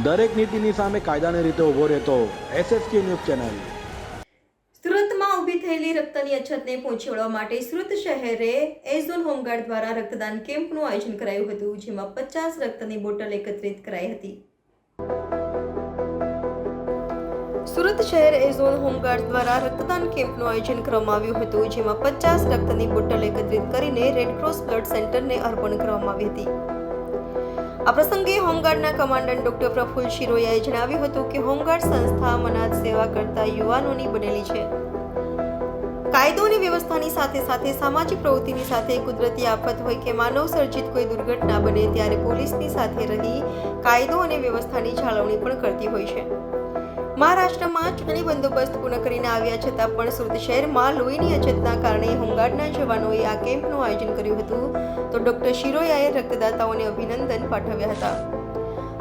દરેક નીતિની સામે કાયદાની રીતે ઊભો રહેતો એસએસકે ન્યૂઝ ચેનલ। સુરતમાં ઊભી થયેલી રક્તની અછતને પહોંચી વળવા માટે સુરત શહેરે એઝોન હોમગાર્ડ દ્વારા રક્તદાન કેમ્પનું આયોજન કરાયું હતું, જેમાં 50 રક્તની બોટલ એકત્રિત કરાઈ હતી। સુરત શહેર એઝોન હોમગાર્ડ દ્વારા રક્તદાન કેમ્પનું આયોજન કરવામાં આવ્યું હતું, જેમાં 50 રક્તની બોટલ એકત્રિત કરીને રેડક્રોસ બ્લડ સેન્ટરને અર્પણ કરવામાં આવી હતી। આ પ્રસંગે હોમગાર્ડના કમાન્ડન્ટ ડોક્ટર પ્રફુલ્લ શિરોયાએ જણાવ્યું હતું કે હોમગાર્ડ સંસ્થા અનાથ સેવા કરતા યુવાનોની બનેલી છે। કાયદો અને વ્યવસ્થાની સાથે સાથે સામાજિક પ્રવૃત્તિની સાથે કુદરતી આફત હોય કે માનવ સર્જિત કોઈ દુર્ઘટના બને ત્યારે પોલીસની સાથે રહી કાયદો અને વ્યવસ્થાની જાળવણી પણ કરતી હોય છે। મહારાષ્ટ્રમાં ચૂંટણી બંદોબસ્ત પૂર્ણ કરીને આવ્યા છતાં પણ સુરત શહેરમાં લોહીની અછતના કારણે હોમગાર્ડના જવાનોએ આ કેમ્પનું આયોજન કર્યું હતું, તો ડોક્ટર શિરોયાએ રક્તદાતાઓને અભિનંદન પાઠવ્યા હતા।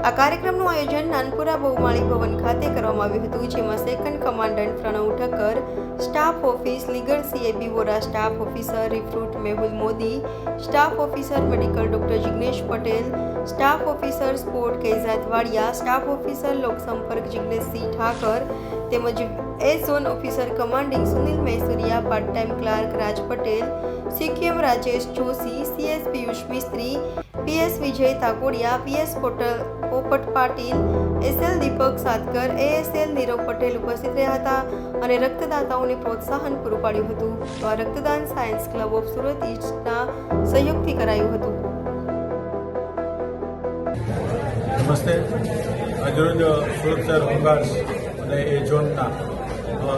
આ કાર્યક્રમનું આયોજન નાનપુરા બહુમાળી ભવન ખાતે કરવામાં આવ્યું હતું, જેમાં second commandant Pranav Thakkar, staff office legal સીએબી Vora, staff officer recruit Mehul Modi, staff officer medical doctor Jignesh Patel, staff officer sport Kezad Wadia, staff officer લોકસંપર્ક જિગ્નેશસિંહ ઠાકર તેમજ A zone officer commanding Sunil Mahesuriya, part time clerk Raj Patel, CKM Rajesh Joshi, CS Piyush Mistry, PS Vijay Takodiya, PS Popat Patil, SL Deepak Satkar, ASL Nirav Patel ઉપસ્થિત રહ્યા હતા અને રક્તદાતાઓને પ્રોત્સાહન પૂરું પાડ્યું હતું। તો આ રક્તદાન સાયન્સ ક્લબ ઓફ સુરત ઈસ્ટના સહયોગથી કરાયું હતું। નમસ્તે। આજરોજ સુરત શહેર હોમગાર્ડ્સ અને એ ઝોનના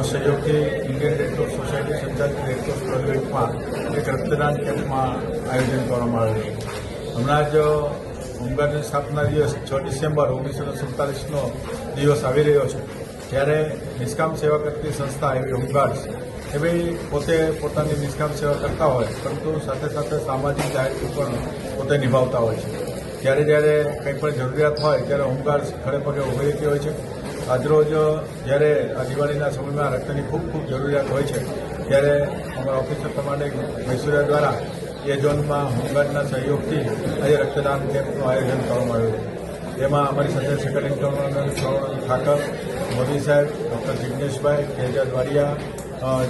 સહયોગથી ઇન્ડિયન રેડક્રોસ સોસાયટી સંચાલિત રેડક્રોસ પ્રોજેક્ટમાં એક રક્તદાન કેમ્પમાં આયોજન કરવામાં આવ્યું છે। હમણાં જ હોમગાર્ડની સ્થાપના દિવસ 6 ડિસેમ્બર 1947નો દિવસ આવી રહ્યો છે, ત્યારે નિષ્કામ સેવા કરતી સંસ્થા એવી હોમગાર્ડ્સ એવી પોતે પોતાની નિષ્કામ સેવા કરતા હોય, પરંતુ સાથે સાથે સામાજિક દાયિત્વ પણ પોતે નિભાવતા હોય છે। જ્યારે જ્યારે કંઈ પણ જરૂરિયાત હોય ત્યારે હોમગાર્ડ્સ ખડે પગે ઊભી રહેતી હોય છે। આજરોજ જ્યારે આ દિવાળીના સમયમાં રક્તની ખૂબ જરૂરિયાત હોય છે, ત્યારે અમારા ઓફિસર કમાન્ડિંગ મૈસુરિયા દ્વારા એ ઝોનમાં હોમગાર્ડના સહયોગથી આજે રક્તદાન કેમ્પનું આયોજન કરવામાં આવ્યું છે। તેમાં અમારી સાથે સેકન્ડ કમાન્ડન્ટ ઠાકર, મોદી સાહેબ, ડૉક્ટર જિગ્નેશભાઈ, કેજાદ વાડિયા,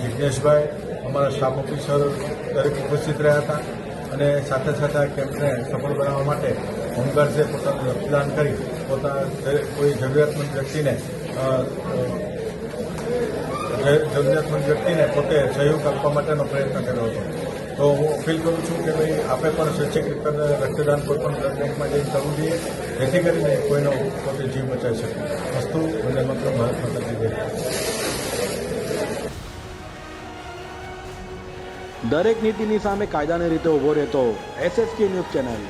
જિગ્નેશભાઈ, અમારા સ્ટાફ ઓફિસર દરેક ઉપસ્થિત રહ્યા હતા અને સાથે સાથે આ કેમ્પને સફળ બનાવવા માટે હોમગાર્ડ્સે પોતાનું રક્તદાન કરી કોઈ જરૂરિયાતમંદ વ્યક્તિને પોતે સહયોગ આપવા માટેનો પ્રયત્ન કર્યો હતો। તો હું અપીલ કરું છું કે ભાઈ આપણે પણ સ્વૈચ્છિક રીતે રક્તદાન કોઈ પણ બ્લડ બેંકમાં જઈને કરવું જોઈએ, જેથી કરીને કોઈનો પોતે જીવ બચાવી શકે। વસ્તુ અને મતલબ ભારત માતા કી જય। દરેક નીતિની સામે કાયદાની રીતે ઊભો રહેતો એસએસકે ન્યૂઝ ચેનલ।